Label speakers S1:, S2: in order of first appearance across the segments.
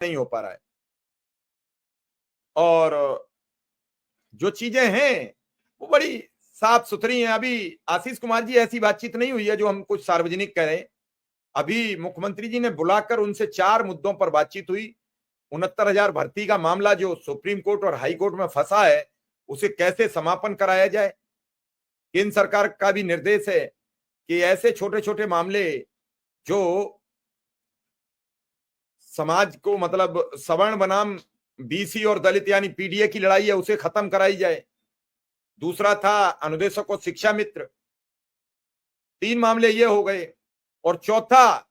S1: नहीं हो पा रहा है। और जो चीजें हैं वो बड़ी साफ सुथरी हैं। अभी आशीष कुमार जी ऐसी बातचीत नहीं हुई है जो हम कुछ सार्वजनिक करें। अभी मुख्यमंत्री जी ने बुलाकर उनसे 4 मुद्दों पर बातचीत हुई। 69,000 भर्ती का मामला जो सुप्रीम कोर्ट और हाई कोर्ट में फंसा है, उसे कैसे समापन कराया जाए। केंद्र सरकार का भी निर्देश है कि ऐसे छोटे छोटे मामले जो समाज को मतलब सवर्ण बनाम बीसी और दलित यानी पीडीए की लड़ाई है, उसे खत्म कराई जाए। दूसरा था अनुदेशक और शिक्षा मित्र। 3 मामले ये हो गए। और चौथा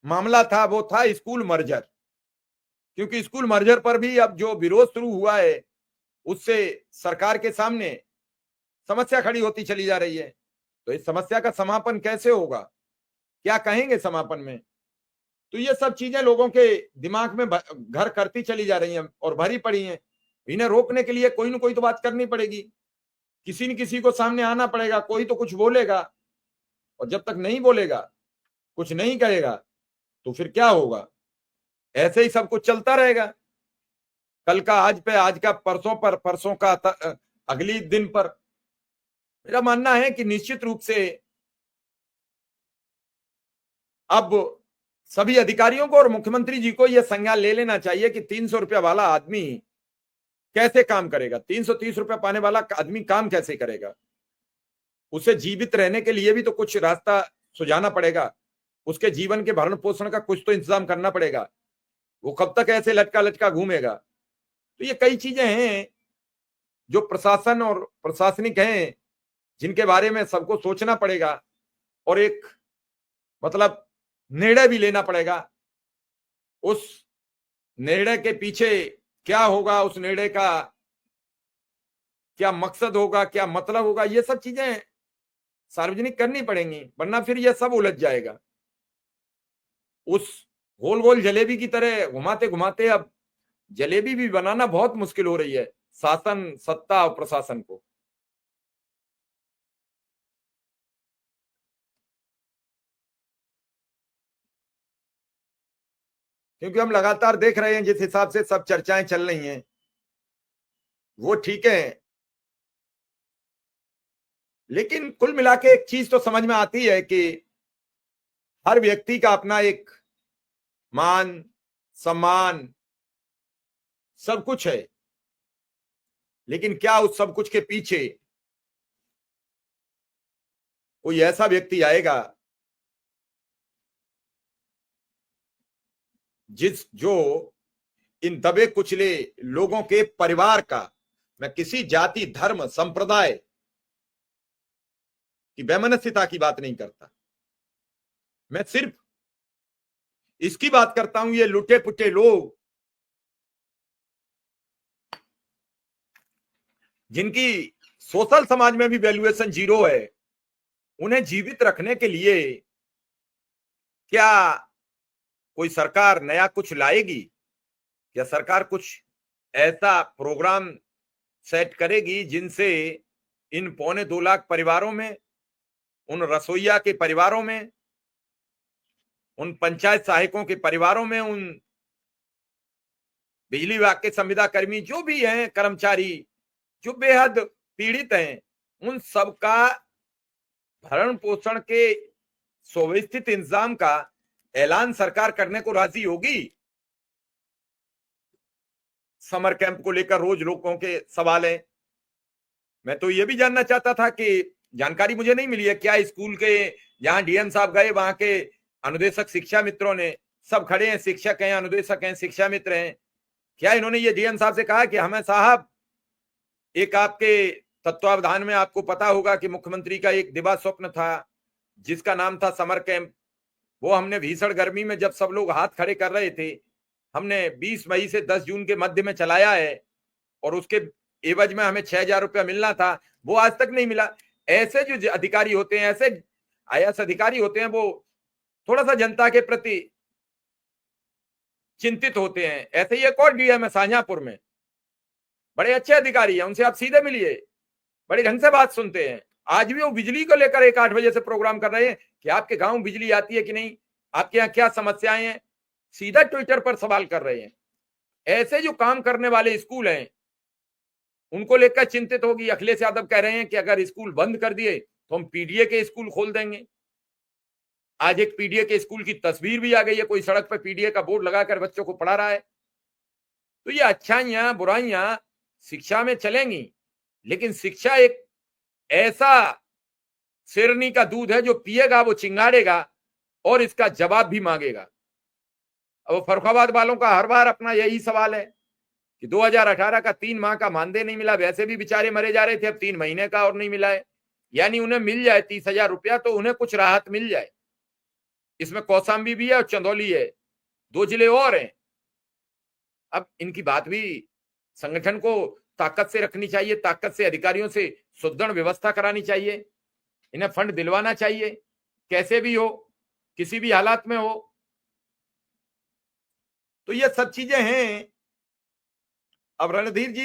S1: मामला था वो था स्कूल मर्जर, क्योंकि स्कूल मर्जर पर भी अब जो विरोध शुरू हुआ है उससे सरकार के सामने समस्या खड़ी होती चली जा रही है। तो इस समस्या का समापन कैसे होगा, क्या कहेंगे समापन में? तो ये सब चीजें लोगों के दिमाग में घर करती चली जा रही हैं और भरी पड़ी हैं। इन्हें रोकने के लिए कोई ना कोई तो बात करनी पड़ेगी, किसी न किसी को सामने आना पड़ेगा, कोई तो कुछ बोलेगा। और जब तक नहीं बोलेगा, कुछ नहीं कहेगा, तो फिर क्या होगा? ऐसे ही सब कुछ चलता रहेगा। कल का आज पे, आज का परसों पर, परसों का अगली दिन पर। मेरा मानना है कि निश्चित रूप से अब सभी अधिकारियों को और मुख्यमंत्री जी को यह संज्ञान ले लेना चाहिए कि 300 रुपया वाला आदमी कैसे काम करेगा। 330 रुपया पाने वाला आदमी काम कैसे करेगा? उसे जीवित रहने के लिए भी तो कुछ रास्ता सुझाना पड़ेगा। उसके जीवन के भरण पोषण का कुछ तो इंतजाम करना पड़ेगा। वो कब तक ऐसे लटका लटका घूमेगा? तो ये कई चीजें हैं जो प्रशासन और प्रशासनिक हैं, जिनके बारे में सबको सोचना पड़ेगा और एक मतलब निर्णय भी लेना पड़ेगा। उस निर्णय के पीछे क्या होगा, उस निर्णय का क्या मकसद होगा, क्या मतलब होगा, ये सब चीजें सार्वजनिक करनी पड़ेंगी, वरना फिर यह सब उलझ जाएगा। उस गोल गोल जलेबी की तरह घुमाते घुमाते अब जलेबी भी बनाना बहुत मुश्किल हो रही है शासन, सत्ता और प्रशासन को। क्योंकि हम लगातार देख रहे हैं जिस हिसाब से सब चर्चाएं चल रही हैं वो ठीक है, लेकिन कुल मिला के एक चीज तो समझ में आती है कि हर व्यक्ति का अपना एक मान, सम्मान, सब कुछ है। लेकिन क्या उस सब कुछ के पीछे कोई ऐसा व्यक्ति आएगा जो इन दबे कुचले लोगों के परिवार का, मैं किसी जाति, धर्म, संप्रदाय की वैमनस्यता की बात नहीं करता, मैं सिर्फ इसकी बात करता हूं, ये लुटे पुटे लोग जिनकी सोशल समाज में भी वैल्यूएशन जीरो है, उन्हें जीवित रखने के लिए क्या कोई सरकार नया कुछ लाएगी? क्या सरकार कुछ ऐसा प्रोग्राम सेट करेगी जिनसे इन 2.25 लाख परिवारों में, उन रसोइया के परिवारों में, उन पंचायत सहायकों के परिवारों में, उन बिजली विभाग के संविदा कर्मी जो भी हैं, कर्मचारी जो बेहद पीड़ित हैं, उन सबका भरण पोषण के सुव्यवस्थित इंतजाम का ऐलान सरकार करने को राजी होगी? समर कैंप को लेकर रोज लोगों के सवाल हैं। मैं तो ये भी जानना चाहता था कि जानकारी मुझे नहीं मिली है, क्या स्कूल के जहां डीएम साहब गए वहां के अनुदेशक शिक्षा मित्रों ने, सब खड़े हैं, शिक्षक हैं, अनुदेशक हैं, शिक्षा मित्र हैं, क्या इन्होंने ये डीएम साहब से कहा कि हमें साहब एक आपके तत्वावधान में, आपको पता होगा कि मुख्यमंत्री का एक दिवा स्वप्न था जिसका नाम था समर कैंप, वो हमने भीषण गर्मी में जब सब लोग हाथ खड़े कर रहे थे, हमने 20 मई से 10 जून के मध्य में चलाया है और उसके एवज में हमें 6,000 रुपया मिलना था, वो आज तक नहीं मिला। ऐसे जो अधिकारी होते हैं, ऐसे आईएएस अधिकारी होते हैं, वो थोड़ा सा जनता के प्रति चिंतित होते हैं। ऐसे ही एक और डीएम है शाहजहांपुर में, बड़े अच्छे अधिकारी हैं, उनसे आप सीधे मिलिए, बड़े ढंग से बात सुनते हैं। आज भी वो बिजली को लेकर एक 8 बजे से प्रोग्राम कर रहे हैं कि आपके गांव बिजली आती है कि नहीं, आपके यहाँ क्या समस्याएं हैं। सीधा ट्विटर पर सवाल कर रहे हैं। ऐसे जो काम करने वाले स्कूल हैं उनको लेकर चिंतित होगी। अखिलेश यादव कह रहे हैं कि अगर स्कूल बंद कर दिए तो हम पीडीए के स्कूल खोल देंगे। आज एक पीडीए के स्कूल की तस्वीर भी आ गई है, कोई सड़क पर पीडीए का बोर्ड लगाकर बच्चों को पढ़ा रहा है। तो ये अच्छाइयां बुराइयां शिक्षा में चलेंगी, लेकिन शिक्षा एक ऐसा शेरनी का दूध है जो पिएगा वो चिंगाड़ेगा और इसका जवाब भी मांगेगा। अब फर्रुखाबाद वालों का हर बार अपना यही सवाल है कि 2018 का 3 माह का मानदेय नहीं मिला, वैसे भी बेचारे मरे जा रहे थे, अब 3 महीने का और नहीं मिला है। यानी उन्हें मिल जाए 30,000 रुपया तो उन्हें कुछ राहत मिल जाए। इसमें कौशाम्बी भी है और चंदौली है, 2 जिले और हैं। अब इनकी बात भी संगठन को ताकत से रखनी चाहिए, ताकत से अधिकारियों से सुदृढ़ व्यवस्था करानी चाहिए, इन्हें फंड दिलवाना चाहिए, कैसे भी हो, किसी भी हालात में हो। तो ये सब चीजें हैं। अब रणधीर जी